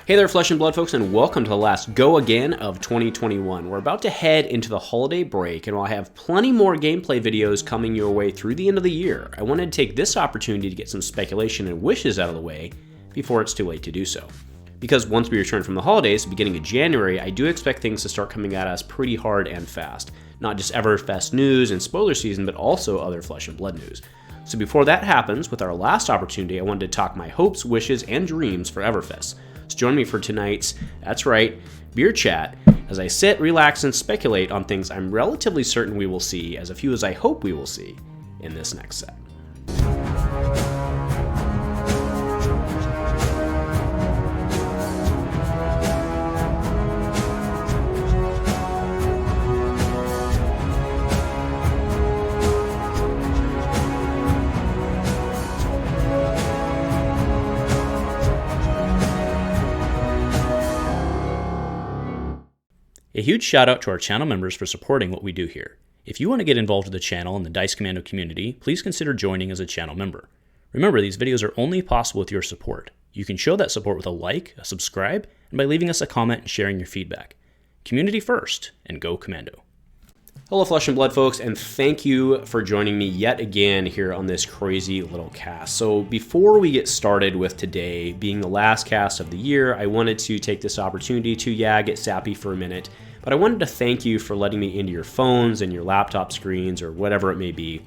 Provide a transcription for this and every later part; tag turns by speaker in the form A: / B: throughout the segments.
A: Hey there, Flesh and Blood folks, and welcome to the last go again of 2021. We're about to head into the holiday break, and while I have plenty more gameplay videos coming your way through the end of the year, I wanted to take this opportunity to get some speculation and wishes out of the way before it's too late to do so. Because once we return from the holidays, beginning of January, I do expect things to start coming at us pretty hard and fast. Not just Everfest news and spoiler season, but also other Flesh and Blood news. So before that happens, with our last opportunity, I wanted to talk my hopes, wishes, and dreams for Everfest. So join me for tonight's, that's right, beer chat, as I sit, relax, and speculate on things I'm relatively certain we will see, as few as I hope we will see, in this next set.
B: A huge shout out to our channel members for supporting what we do here. If you want to get involved with the channel and the Dice Commando community, please consider joining as a channel member. Remember, these videos are only possible with your support. You can show that support with a like, a subscribe, and by leaving us a comment and sharing your feedback. Community first, and go Commando.
A: Hello Flesh and Blood folks, and thank you for joining me yet again here on this crazy little cast. So before we get started with today being the last cast of the year, I wanted to take this opportunity to, get sappy for a minute, but I wanted to thank you for letting me into your phones and your laptop screens or whatever it may be,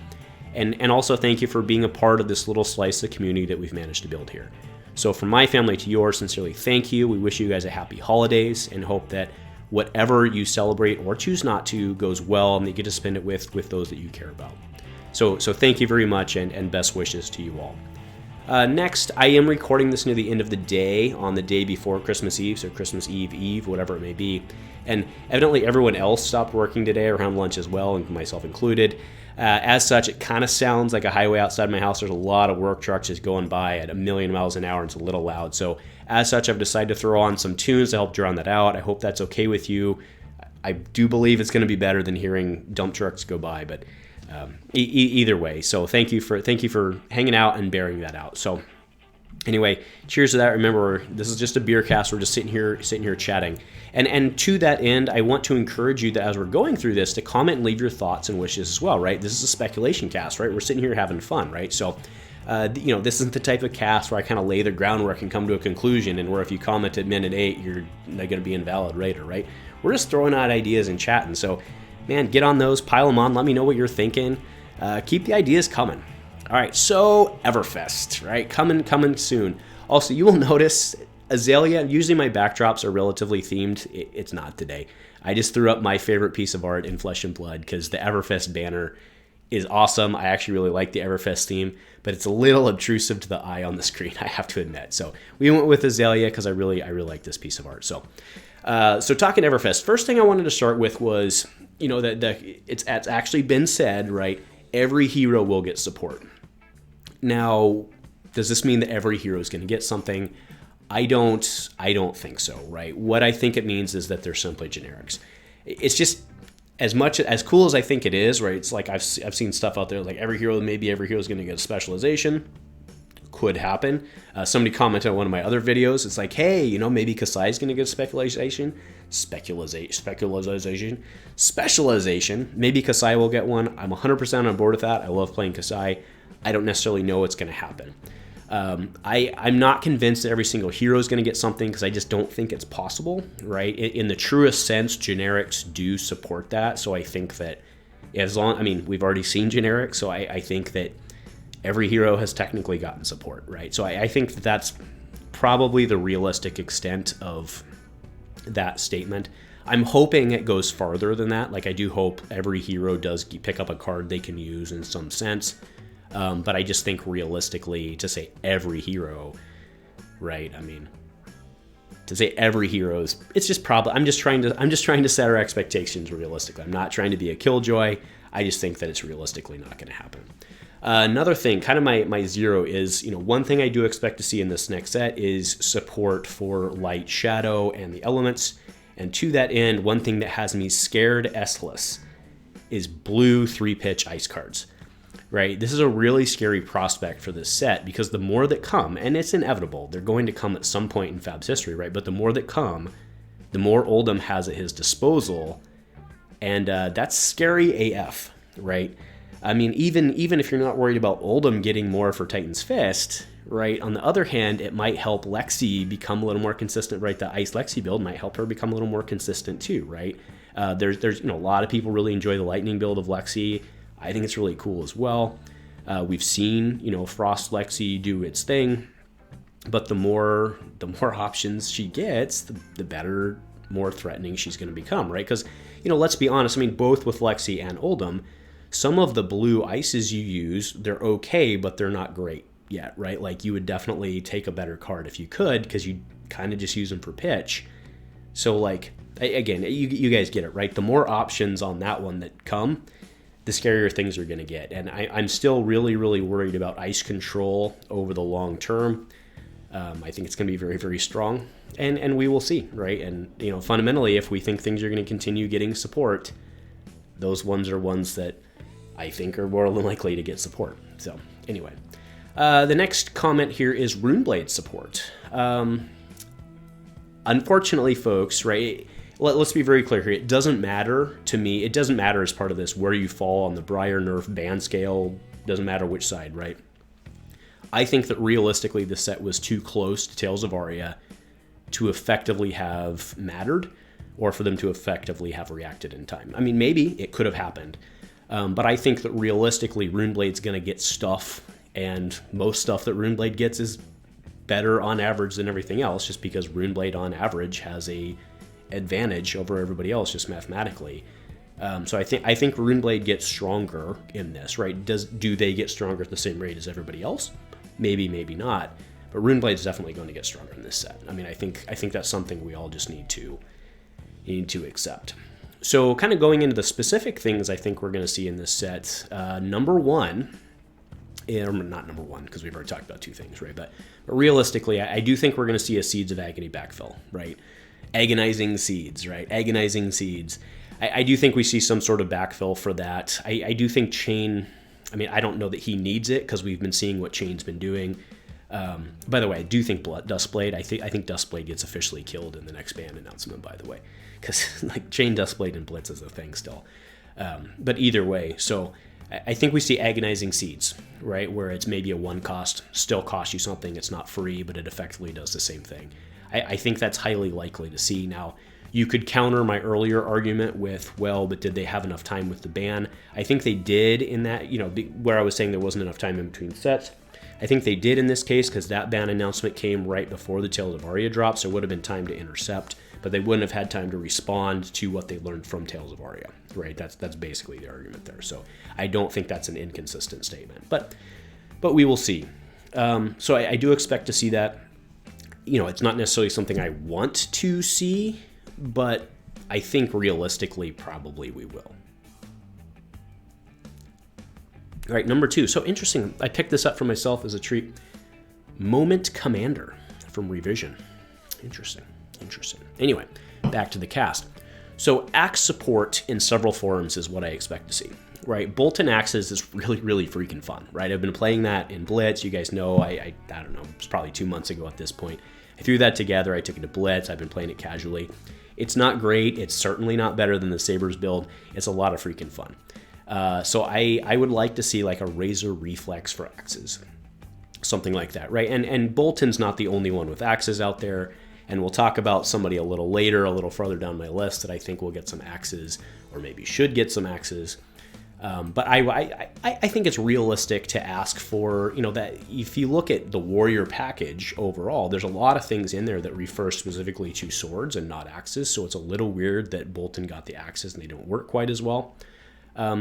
A: and also thank you for being a part of this little slice of community that we've managed to build here. So from my family to yours, sincerely thank you. We wish you guys a happy holidays and hope that whatever you celebrate or choose not to goes well and that you get to spend it with those that you care about. So thank you very much and best wishes to you all. Next, I am recording this near the end of the day on the day before Christmas Eve, so Christmas Eve, whatever it may be. And evidently everyone else stopped working today around lunch as well, and myself included. As such, it kind of sounds like a highway outside my house. There's a lot of work trucks just going by at 1,000,000 miles an hour, and it's a little loud. So as such, I've decided to throw on some tunes to help drown that out. I hope that's okay with you. I do believe it's going to be better than hearing dump trucks go by, but either way. So thank you for hanging out and bearing that out. So anyway, cheers to that. Remember, this is just a beer cast. We're just sitting here chatting. And to that end, I want to encourage you that as we're going through this, to comment and leave your thoughts and wishes as well, right? This is a speculation cast, right? We're sitting here having fun, right? So, this isn't the type of cast where I kind of lay the groundwork and come to a conclusion, and where if you comment at minute 8, you're going to be invalid later, right? We're just throwing out ideas and chatting. So, man, get on those, pile them on, let me know what you're thinking. Keep the ideas coming. All right, so Everfest, right? Coming soon. Also, you will notice Azalea, usually my backdrops are relatively themed. It's not today. I just threw up my favorite piece of art in Flesh and Blood because the Everfest banner is awesome. I actually really like the Everfest theme, but it's a little obtrusive to the eye on the screen, I have to admit. So we went with Azalea because I really like this piece of art. So talking Everfest, first thing I wanted to start with was, that it's actually been said, right? Every hero will get support. Now, does this mean that every hero is going to get something? I don't think so, right? What I think it means is that they're simply generics. It's just as cool as I think it is, right? It's like I've seen stuff out there like maybe every hero is going to get a specialization. Could happen. Somebody commented on one of my other videos. It's like, hey, maybe Kassai is going to get a specialization. Maybe Kassai will get one. I'm 100% on board with that. I love playing Kassai. I don't necessarily know what's going to happen. I'm not convinced that every single hero is going to get something because I just don't think it's possible, right? In the truest sense, generics do support that. So I think that we've already seen generics, so I think that every hero has technically gotten support, right? So I think that that's probably the realistic extent of that statement. I'm hoping it goes farther than that. Like, I do hope every hero does pick up a card they can use in some sense. But I just think realistically, to say every hero, right? To say every hero it's just probably. I'm just trying to set our expectations realistically. I'm not trying to be a killjoy. I just think that it's realistically not going to happen. Another thing, kind of my zero is, one thing I do expect to see in this next set is support for light, shadow, and the elements. And to that end, one thing that has me scared S-less is blue 3-pitch ice cards. right? This is a really scary prospect for this set because the more that come, and it's inevitable, they're going to come at some point in Fab's history, right? But the more that come, the more Oldhim has at his disposal, and that's scary AF, right? I mean, even if you're not worried about Oldhim getting more for Titan's Fist, right? On the other hand, it might help Lexi become a little more consistent, right? The Ice Lexi build might help her become a little more consistent too, right? There's a lot of people really enjoy the Lightning build of Lexi. I think it's really cool as well. We've seen, Frost Lexi do its thing, but the more options she gets, the better, more threatening she's going to become, right? Because, let's be honest, I mean, both with Lexi and Oldhim, some of the blue ices you use, they're okay, but they're not great yet, right? Like, you would definitely take a better card if you could, because you kind of just use them for pitch. So, like, again, you guys get it, right? The more options on that one that come, the scarier things are going to get. And I'm still really, really worried about ice control over the long term. I think it's going to be very, very strong. And we will see, right? And, fundamentally, if we think things are going to continue getting support, those ones are ones that I think are more than likely to get support. So, anyway. The next comment here is Runeblade support. Unfortunately, folks, right, let's be very clear here. It doesn't matter to me. It doesn't matter as part of this where you fall on the Briar nerf ban scale. Doesn't matter which side, right? I think that realistically the set was too close to Tales of Aria to effectively have mattered or for them to effectively have reacted in time. I mean, maybe it could have happened. But I think that realistically Runeblade's going to get stuff, and most stuff that Runeblade gets is better on average than everything else, just because Runeblade on average has a advantage over everybody else just mathematically. So I think Runeblade gets stronger in this, right? Do they get stronger at the same rate as everybody else? Maybe, maybe not. But Runeblade is definitely going to get stronger in this set. I mean, I think that's something we all just need to accept. So kind of going into the specific things I think we're going to see in this set, number one, not number one because we've already talked about two things, right? But realistically, I do think we're going to see a Seeds of Agony backfill, right? Agonizing Seeds, right? Agonizing Seeds. I do think we see some sort of backfill for that. I do think Chane, I mean, I don't know that he needs it because we've been seeing what Chane's been doing. By the way, I do think Dustblade, I think Dustblade gets officially killed in the next ban announcement, by the way, because like Chane, Dustblade, and Blitz is a thing still. But either way, so I think we see Agonizing Seeds, right, where it's maybe a one cost, still costs you something, it's not free, but it effectively does the same thing. I think that's highly likely to see. Now, you could counter my earlier argument with, well, but did they have enough time with the ban? I think they did in that, where I was saying there wasn't enough time in between sets. I think they did in this case because that ban announcement came right before the Tales of Aria dropped, so it would have been time to intercept, but they wouldn't have had time to respond to what they learned from Tales of Aria, right? That's basically the argument there. So I don't think that's an inconsistent statement, but we will see. So I do expect to see that. It's not necessarily something I want to see, but I think realistically probably we will. All right, number two. So interesting. I picked this up for myself as a treat. Moment Commander from Revision. Interesting. Anyway, back to the cast. So Axe support in several forms is what I expect to see, right? Boltyn Axes is really, really freaking fun, right? I've been playing that in Blitz. You guys know, I don't know, it's probably 2 months ago at this point. I threw that together. I took it to Blitz. I've been playing it casually. It's not great. It's certainly not better than the Saber's build. It's a lot of freaking fun. So I would like to see like a Razor Reflex for Axes. Something like that, right? And Boltyn's not the only one with Axes out there. And we'll talk about somebody a little later, a little further down my list that I think will get some Axes, or maybe should get some Axes. But I think it's realistic to ask for, that if you look at the Warrior package overall, there's a lot of things in there that refer specifically to swords and not Axes. So it's a little weird that Boltyn got the Axes and they don't work quite as well.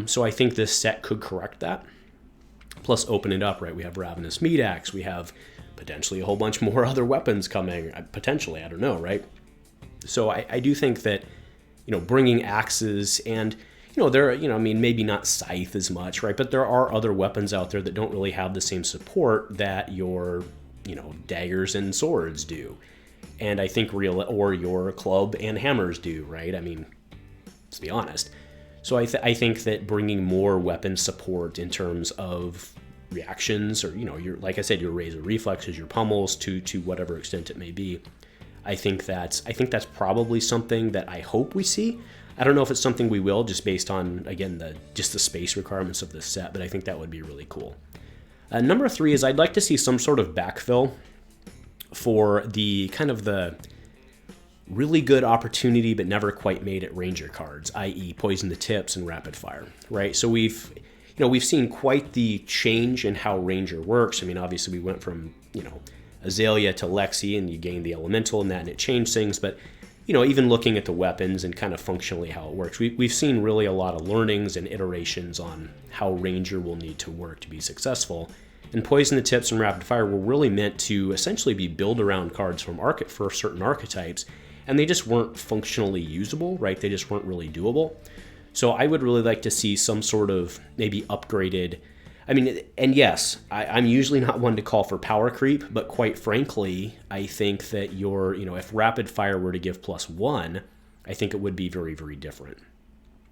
A: So I think this set could correct that. Plus open it up, right? We have Ravenous Meat Axe. We have potentially a whole bunch more other weapons coming. Potentially, I don't know, right? So I do think that, bringing Axes and, maybe not Scythe as much, right? But there are other weapons out there that don't really have the same support that your, daggers and swords do. And I think or your club and hammers do, right? I mean, let's be honest. So I think that bringing more weapon support in terms of reactions, or your, like I said, your razor reflexes, your pummels, to whatever extent it may be, I think that's probably something that I hope we see. I don't know if it's something we will, just based on, again, the space requirements of this set, but I think that would be really cool. Number 3 is I'd like to see some sort of backfill for the kind of the really good opportunity but never quite made it Ranger cards, i.e. Poison the Tips and Rapid Fire, right? So we've seen quite the change in how Ranger works. I mean, obviously we went from, Azalea to Lexi, and you gained the elemental in that, and it changed things, but even looking at the weapons and kind of functionally how it works, we've seen really a lot of learnings and iterations on how Ranger will need to work to be successful. And Poison the Tips and Rapid Fire were really meant to essentially be build around cards for certain archetypes, and they just weren't functionally usable, right? They just weren't really doable. So I would really like to see some sort of maybe upgraded, and yes, I'm usually not one to call for power creep, but quite frankly, I think that if Rapid Fire were to give +1, I think it would be very, very different.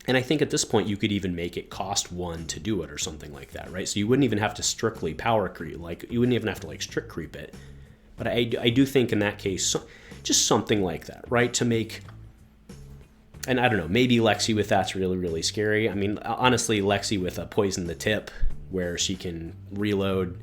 A: And I think at this point, you could even make it cost 1 to do it or something like that, right? So you wouldn't even have to strictly power creep, you wouldn't even have to strict creep it. But I do think in that case, just something like that, right? To make, and I don't know, maybe Lexi with that's really, really scary. Honestly, Lexi with a Poison the Tip, where she can reload,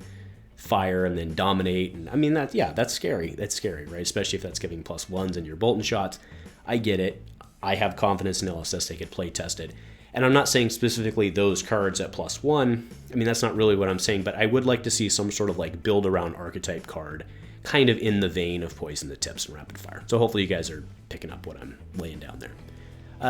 A: fire, and then dominate. And that's scary. That's scary, right? Especially if that's giving +1s in your Boltyn shots. I get it. I have confidence in LSS they could play test it. And I'm not saying specifically those cards at +1. That's not really what I'm saying, but I would like to see some sort of build around archetype card, kind of in the vein of Poison the Tips and Rapid Fire. So hopefully you guys are picking up what I'm laying down there.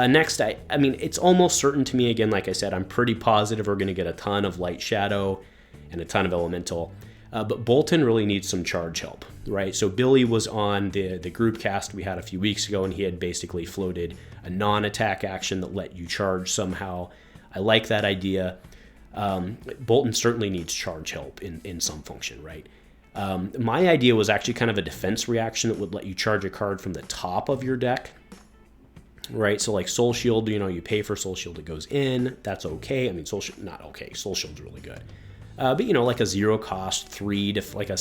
A: Next, it's almost certain to me, again, like I said, I'm pretty positive we're going to get a ton of Light Shadow and a ton of Elemental. But Boltyn really needs some charge help, right? So Billy was on the group cast we had a few weeks ago, and he had basically floated a non-attack action that let you charge somehow. I like that idea. Boltyn certainly needs charge help in some function, right? My idea was actually kind of a defense reaction that would let you charge a card from the top of your deck, right? So Soul Shield, you pay for Soul Shield, it goes in. That's okay. Soul Shield, not okay. Soul Shield's really good. But a 0 cost 3 to a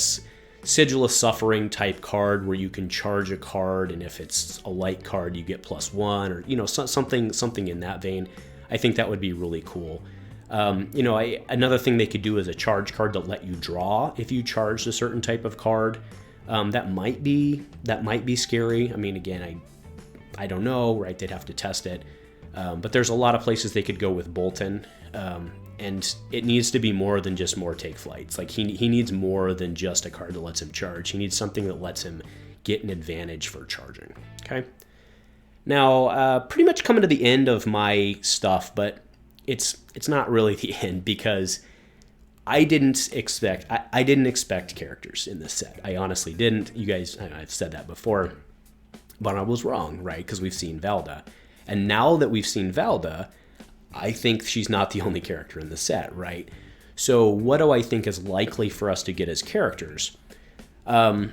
A: Sigil of Suffering type card where you can charge a card, and if it's a light card, you get +1, or something in that vein. I think that would be really cool. Another thing they could do is a charge card that let you draw if you charged a certain type of card. That might be scary. Again, I don't know, right? They'd have to test it. But there's a lot of places they could go with Boltyn. And it needs to be more than just more take flights. He needs more than just a card that lets him charge. He needs something that lets him get an advantage for charging. Okay. Now, pretty much coming to the end of my stuff, but it's not really the end, because I didn't expect characters in this set. I honestly didn't. You guys, I've said that before, but I was wrong, right? Because we've seen Valda, and now that we've seen Valda, I think she's not the only character in the set, right? So what do I think is likely for us to get as characters? We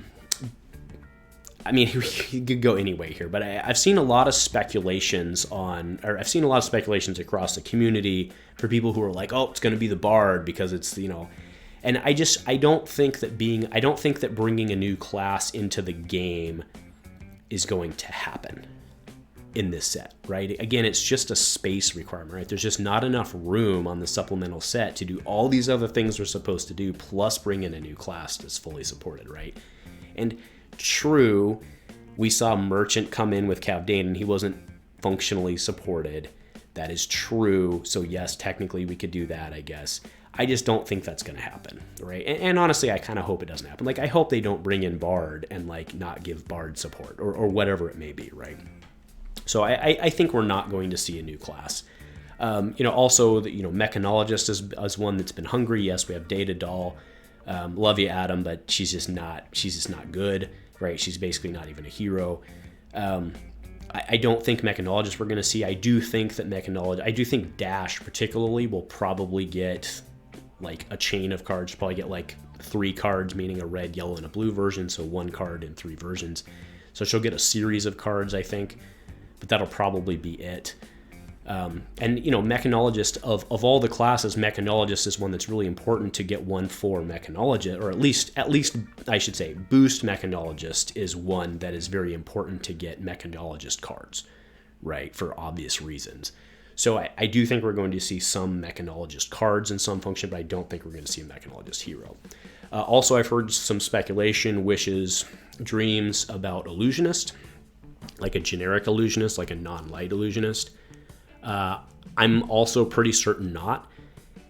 A: could go anyway here, but I've seen a lot of speculations across the community for people who are like, oh, it's going to be the Bard because it's, and I don't think that bringing a new class into the game is going to happen in this set, right? Again, it's just a space requirement, right? There's just not enough room on the supplemental set to do all these other things we're supposed to do, plus bring in a new class that's fully supported, right? And true, we saw Merchant come in with Kavdane, and he wasn't functionally supported. That is true. So yes, technically we could do that, I guess. I just don't think that's going to happen, right? And honestly, I kind of hope it doesn't happen. I hope they don't bring in Bard and not give Bard support or whatever it may be, right? So I think we're not going to see a new class. Also, Mechanologist is one that's been hungry. Yes, we have Data Doll, Levia Adam, but she's just not good, right? She's basically not even a hero. I don't think Mechanologist we're going to see. I do think Dash particularly will probably get a chain of cards. Probably get 3 cards, meaning a red, yellow, and a blue version. So 1 card in 3 versions. So she'll get a series of cards, I think. But that'll probably be it. And, you know, Mechanologist, of all the classes, Mechanologist is one that's really important to get one for Mechanologist, or at least I should say Boost Mechanologist is one that is very important to get Mechanologist cards, right, for obvious reasons. So I do think we're going to see some Mechanologist cards in some function, but I don't think we're going to see a Mechanologist hero. Also, I've heard some speculation, wishes, dreams about Illusionist, like a generic Illusionist, like a non-light Illusionist. I'm also pretty certain not,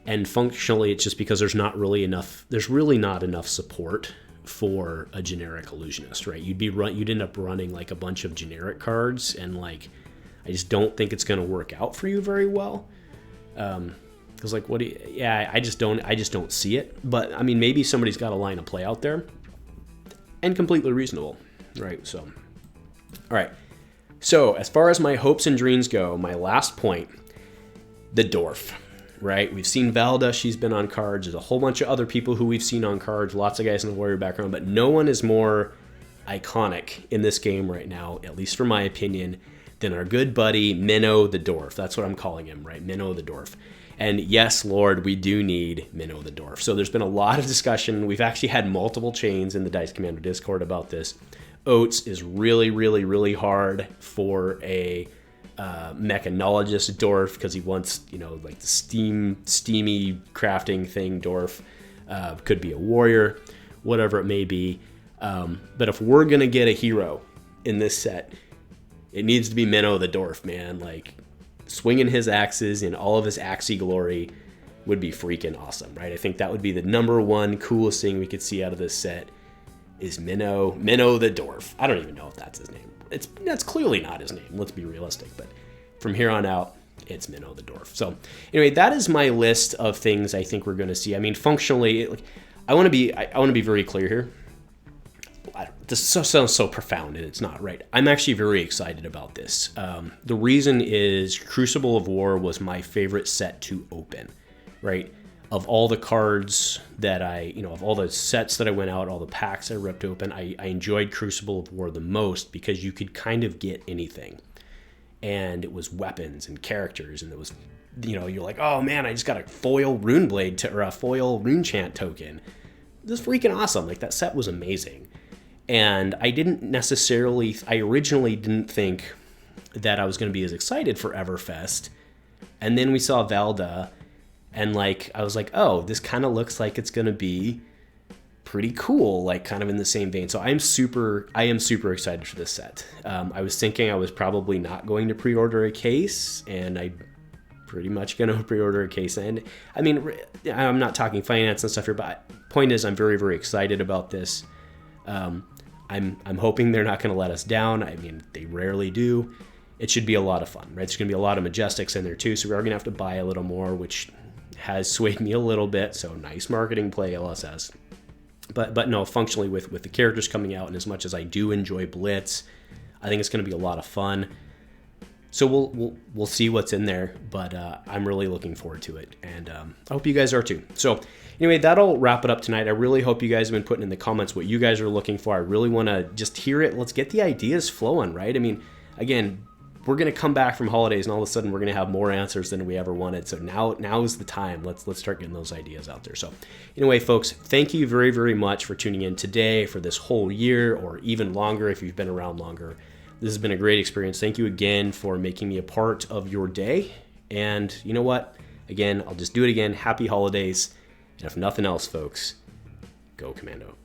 A: and functionally it's just because there's really not enough support for a generic Illusionist, right? You'd end up running like a bunch of generic cards, and like I just don't think it's going to work out for you very well. Because like I just don't see it. But I mean, maybe somebody's got a line of play out there, and completely reasonable, right? So, all right. So as far as my hopes and dreams go, my last point, the dwarf, right? We've seen Valda, she's been on cards. There's a whole bunch of other people who we've seen on cards, lots of guys in the warrior background, but no one is more iconic in this game right now, at least for my opinion, than our good buddy Minnow the Dwarf. That's what I'm calling him, right? Minnow the Dwarf. And yes, Lord, we do need Minnow the Dwarf. So there's been a lot of discussion. We've actually had multiple chains in the Dice Commander Discord about this. Oats is really, really, really hard for a Mechanologist dwarf because he wants, you know, like the steamy crafting thing dwarf. Could be a warrior, whatever it may be. But if we're going to get a hero in this set, it needs to be Minnow the Dwarf, man. Like, swinging his axes in all of his axie glory would be freaking awesome, right? I think that would be the number one coolest thing we could see out of this set is Minnow the Dwarf. I don't even know if that's his name. That's clearly not his name. Let's be realistic. But from here on out, it's Minnow the Dwarf. So anyway, that is my list of things I think we're going to see. I mean, functionally, like, I want to be very clear here. This sounds so profound, and it's not, right? I'm actually very excited about this. The reason is Crucible of War was my favorite set to open, right? Of all the cards that of all the sets that I went out, all the packs I ripped open, I enjoyed Crucible of War the most because you could kind of get anything. And it was weapons and characters, and it was, you're like, oh man, I just got a foil Runeblade or a foil Runechant token. This is freaking awesome. Like, that set was amazing. And I originally didn't think that I was going to be as excited for Everfest. And then we saw Valda, and like, I was like, oh, this kind of looks like it's going to be pretty cool, like kind of in the same vein. So I am super excited for this set. I was thinking I was probably not going to pre-order a case, and I pretty much going to pre-order a case. And I mean, I'm not talking finance and stuff here, but point is, I'm very, very excited about this. I'm hoping they're not going to let us down. I mean, they rarely do. It should be a lot of fun, right? There's going to be a lot of Majestics in there too, so we are going to have to buy a little more, which has swayed me a little bit. So nice marketing play, LSS. But no, functionally with the characters coming out, and as much as I do enjoy Blitz, I think it's going to be a lot of fun. So we'll see what's in there, but I'm really looking forward to it, and I hope you guys are too. So anyway, that'll wrap it up tonight. I really hope you guys have been putting in the comments what you guys are looking for. I really want to just hear it. Let's get the ideas flowing, right? I mean, again, we're going to come back from holidays, and all of a sudden we're going to have more answers than we ever wanted. So now is the time. Let's start getting those ideas out there. So anyway, folks, thank you very, very much for tuning in today, for this whole year, or even longer if you've been around longer. This has been a great experience. Thank you again for making me a part of your day. And you know what? Again, I'll just do it again. Happy holidays. And if nothing else, folks, go Commando.